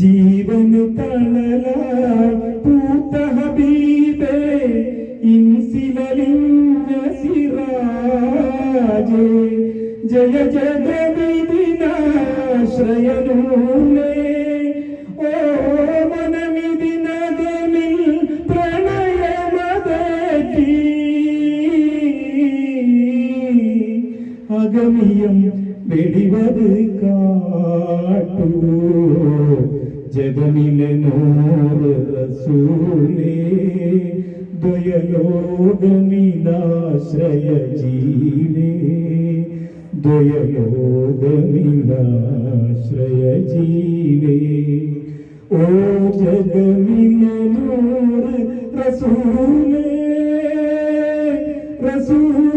ജീവൻ തണല പൂത്ത ഹബീബേ ഇൻസിലിഞ്ഞ സിറാജേ ജയ ജഗവിദിനാശ്രയനൂനേ ഓ മനമിദിനദമിൽ പ്രണയമദീ അഗമിയം വെടിവത് കാട്ടൂ ജഗമിലെ നൂറ് റസൂലേ ദ്വയലോകമിലാശ്രയ ജീവേ ദ്വയലോകമിലാശ്രയ ജീവേ ഓ ജഗമിലെ നൂറ് റസൂലേ റസൂലേ